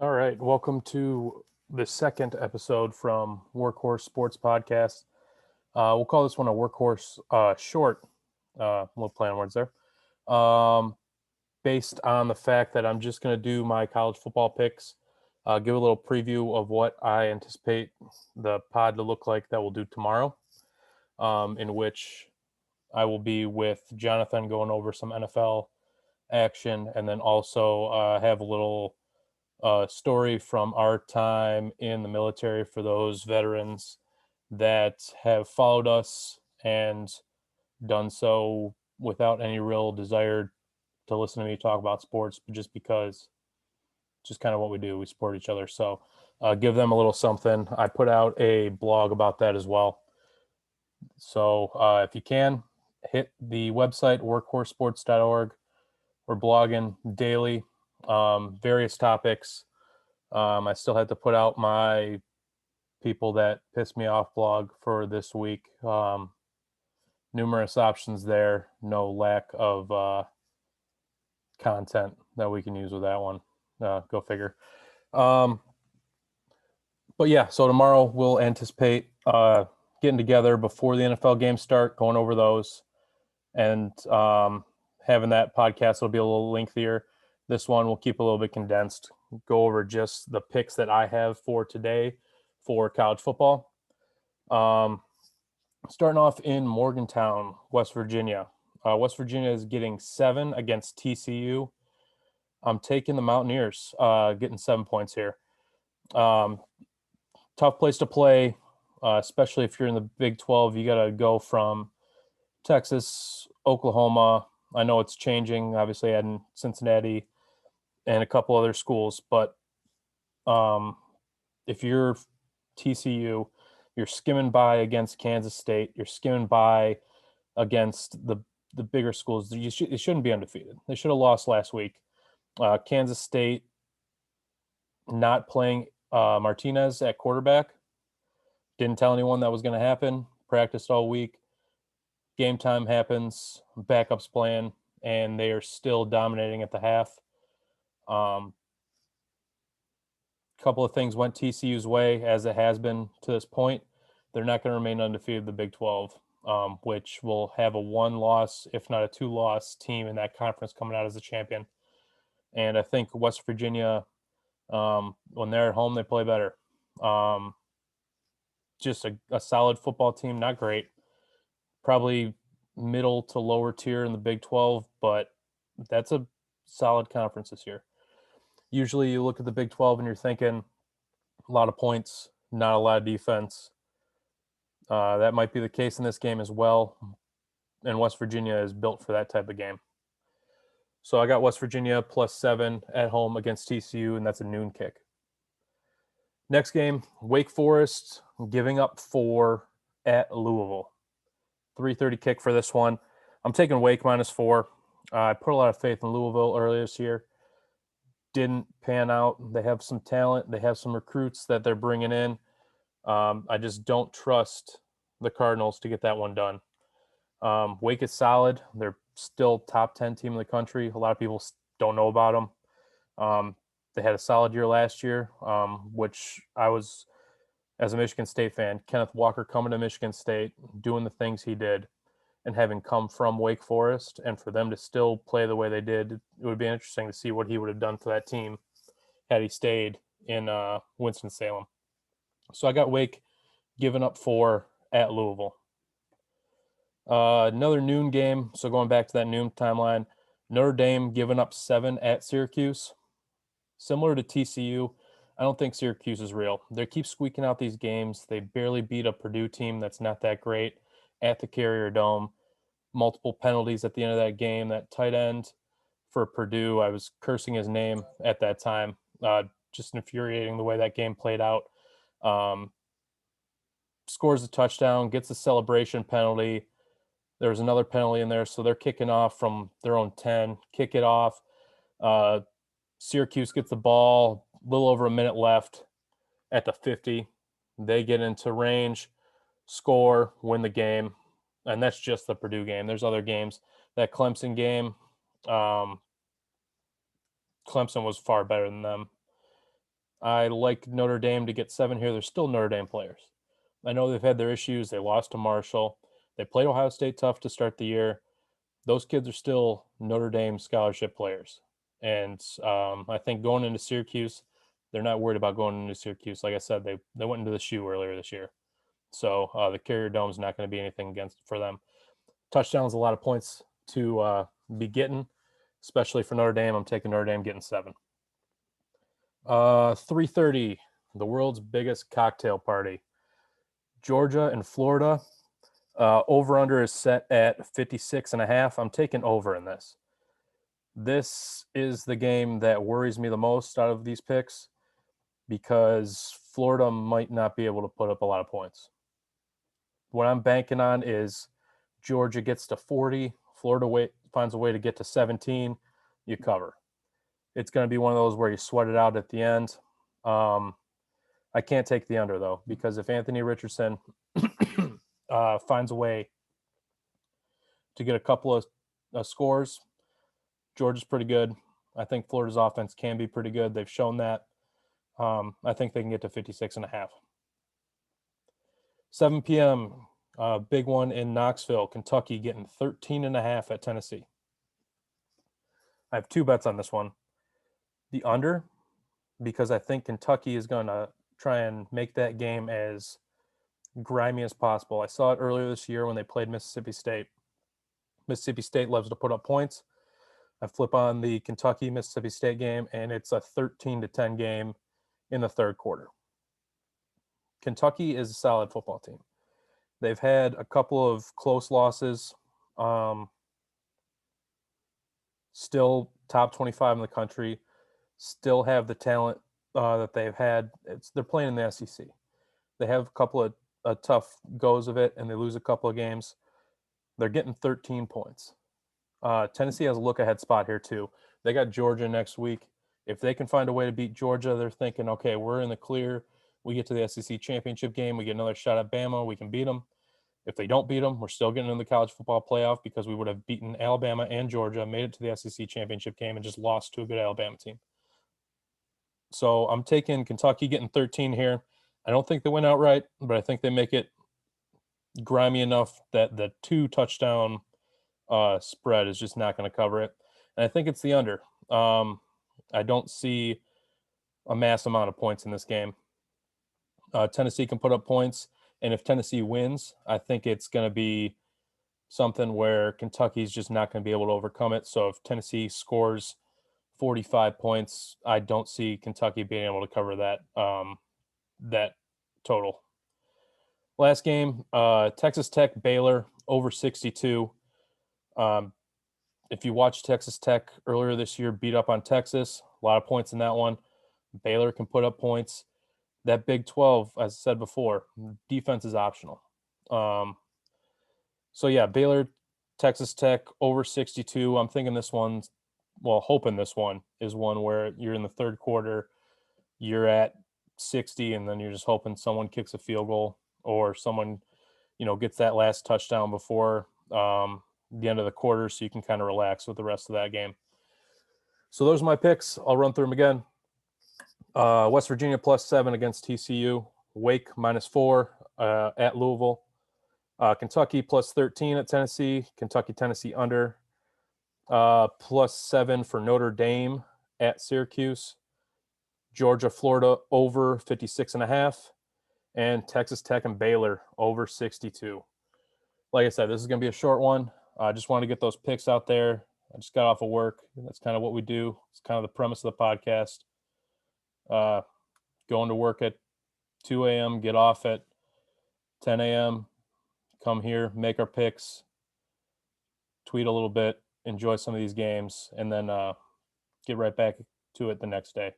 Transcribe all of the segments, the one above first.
All right, welcome to the second episode from Workhorse Sports Podcast. We'll call this one a Workhorse short. Little play on words there. Um, Based on the fact that I'm just going to do my college football picks, give a little preview of what I anticipate the pod to look like that we'll do tomorrow, in which I will be with Jonathan going over some NFL action, and then also have a little story from our time in the military for those veterans that have followed us and done so without any real desire to listen to me talk about sports, but just because just kind of what we do. We support each other. So give them a little something. I put out a blog about that as well. So if you can, hit the website, workhorsesports.org. We're blogging daily, various topics. I still had to put out my people that pissed me off blog for this week. Numerous options there, no lack of content that we can use with that one. Go figure. But yeah, so tomorrow we'll anticipate getting together before the NFL games start, going over those, and having that podcast will be a little lengthier. This one will keep a little bit condensed, go over just the picks that I have for today for college football. Starting off in Morgantown, West Virginia. West Virginia is getting 7 against TCU. I'm taking the Mountaineers, getting 7 points here. Tough place to play, especially if you're in the Big 12. You got to go from Texas, Oklahoma. I know it's changing, obviously, adding Cincinnati and a couple other schools. But if you're TCU, you're skimming by against Kansas State. You're skimming by against the bigger schools. They shouldn't be undefeated. They should have lost last week. Kansas State not playing Martinez at quarterback. Didn't tell anyone that was going to happen. Practiced all week. Game time happens. Backups playing, and they are still dominating at the half. Couple of things went TCU's way, as it has been to this point. They're not going to remain undefeated in the Big 12, which will have a 1-loss, if not a 2-loss team in that conference coming out as a champion. And I think West Virginia, when they're at home, they play better. Just a solid football team, not great. Probably middle to lower tier in the Big 12, but that's a solid conference this year. Usually you look at the Big 12 and you're thinking a lot of points, not a lot of defense. That might be the case in this game as well. And West Virginia is built for that type of game. So I got West Virginia +7 at home against TCU, and that's a noon kick. Next game, Wake Forest giving up 4 at Louisville. 3:30 kick for this one. I'm taking Wake -4. I put a lot of faith in Louisville earlier this year. Didn't pan out. They have some talent. They have some recruits that they're bringing in. I just don't trust the Cardinals to get that one done. Wake is solid. They're still top 10 team in the country. A lot of people don't know about them. They had a solid year last year, which I was, as a Michigan State fan, Kenneth Walker coming to Michigan State, doing the things he did, and having come from Wake Forest, and for them to still play the way they did, it would be interesting to see what he would have done for that team had he stayed in Winston-Salem. So I got Wake giving up 4 at Louisville. Another noon game, so going back to that noon timeline, Notre Dame giving up 7 at Syracuse. Similar to TCU, I don't think Syracuse is real. They keep squeaking out these games. They barely beat a Purdue team that's not that great at the Carrier Dome. Multiple penalties at the end of that game. That tight end for Purdue, I was cursing his name at that time. Just infuriating the way that game played out. Scores a touchdown, gets a celebration penalty. There was another penalty in there, so they're kicking off from their own 10, kick it off. Syracuse gets the ball, a little over a minute left at the 50. They get into range, score, win the game, and that's just the Purdue game. There's other games. That Clemson game, Clemson was far better than them. I like Notre Dame to get 7 here. They're still Notre Dame players. I know they've had their issues. They lost to Marshall. They played Ohio State tough to start the year. Those kids are still Notre Dame scholarship players. And I think going into Syracuse, they're not worried about going into Syracuse. Like I said, they went into the shoe earlier this year. So the Carrier Dome is not going to be anything against for them. Touchdowns, a lot of points to be getting, especially for Notre Dame. I'm taking Notre Dame getting 7. 3:30, the world's biggest cocktail party. Georgia and Florida. Over-under is set at 56.5. I'm taking over in this. This is the game that worries me the most out of these picks because Florida might not be able to put up a lot of points. What I'm banking on is Georgia gets to 40, Florida finds a way to get to 17, you cover. It's going to be one of those where you sweat it out at the end. I can't take the under, though, because if Anthony Richardson finds a way to get a couple of scores, Georgia's pretty good. I think Florida's offense can be pretty good. They've shown that. I think they can get to 56.5. 7 p.m., big one in Knoxville, Kentucky, getting 13.5 at Tennessee. I have 2 bets on this one. The under, because I think Kentucky is going to try and make that game as grimy as possible. I saw it earlier this year when they played Mississippi State. Mississippi State loves to put up points. I flip on the Kentucky-Mississippi State game, and it's a 13-10 game in the third quarter. Kentucky is a solid football team. They've had a couple of close losses. Still top 25 in the country. Still have the talent that they've had. They're playing in the SEC. They have a couple of tough goes of it, and they lose a couple of games. They're getting 13 points. Tennessee has a look-ahead spot here, too. They got Georgia next week. If they can find a way to beat Georgia, they're thinking, okay, we're in the clear. We get to the SEC championship game. We get another shot at Bama. We can beat them. If they don't beat them, we're still getting in the college football playoff because we would have beaten Alabama and Georgia, made it to the SEC championship game, and just lost to a good Alabama team. So I'm taking Kentucky getting 13 here. I don't think they win outright, but I think they make it grimy enough that the 2-touchdown spread is just not going to cover it. And I think it's the under. I don't see a mass amount of points in this game. Tennessee can put up points, and if Tennessee wins, I think it's going to be something where Kentucky's just not going to be able to overcome it. So if Tennessee scores 45 points, I don't see Kentucky being able to cover that total. Last game, Texas Tech, Baylor, over 62. If you watched Texas Tech earlier this year, beat up on Texas, a lot of points in that one. Baylor can put up points. That Big 12, as I said before, defense is optional. So, yeah, Baylor, Texas Tech, over 62. I'm thinking this one's, hoping this one is one where you're in the third quarter, you're at 60, and then you're just hoping someone kicks a field goal or someone, gets that last touchdown before the end of the quarter so you can kind of relax with the rest of that game. So those are my picks. I'll run through them again. West Virginia +7 against TCU. Wake -4 at Louisville. Kentucky +13 at Tennessee. Tennessee under. +7 for Notre Dame at Syracuse. Georgia, Florida over 56.5. And Texas Tech and Baylor over 62. Like I said, this is going to be a short one. I just want to get those picks out there. I just got off of work. That's kind of what we do. It's kind of the premise of the podcast. Going to work at 2 a.m., get off at 10 a.m., come here, make our picks, tweet a little bit, enjoy some of these games, and then get right back to it the next day.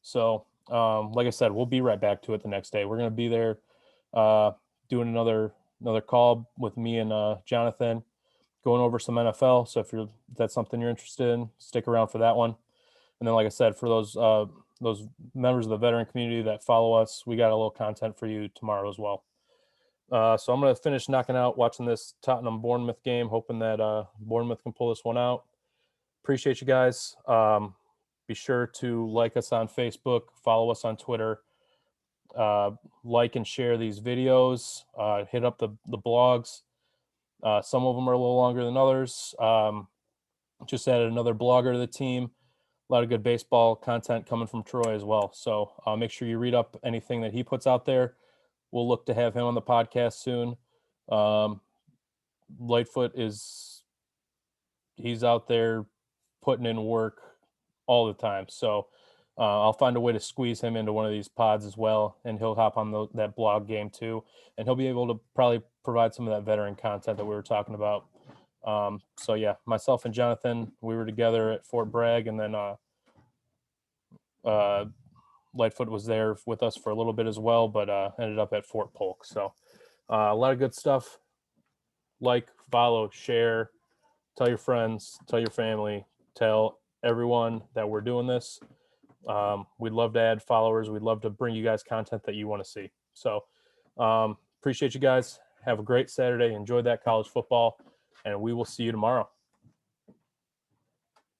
So, like I said, we'll be right back to it the next day. We're going to be there doing another call with me and Jonathan, going over some NFL. So if that's something you're interested in, stick around for that one. And then, like I said, for those members of the veteran community that follow us, we got a little content for you tomorrow as well. So I'm going to finish knocking out watching this Tottenham-Bournemouth game, hoping that Bournemouth can pull this one out. Appreciate you guys. Be sure to like us on Facebook, follow us on Twitter, like and share these videos, hit up the blogs. Some of them are a little longer than others. Just added another blogger to the team. A lot of good baseball content coming from Troy as well. So make sure you read up anything that he puts out there. We'll look to have him on the podcast soon. Lightfoot he's out there putting in work all the time. So I'll find a way to squeeze him into one of these pods as well, and he'll hop on that blog game too, and he'll be able to probably provide some of that veteran content that we were talking about. So yeah, myself and Jonathan, we were together at Fort Bragg, and then Lightfoot was there with us for a little bit as well, but ended up at Fort Polk. So a lot of good stuff. Like, follow, share, tell your friends, tell your family, tell everyone that we're doing this. We'd love to add followers. We'd love to bring you guys content that you want to see. So appreciate you guys. Have a great Saturday. Enjoy that college football, and we will see you tomorrow.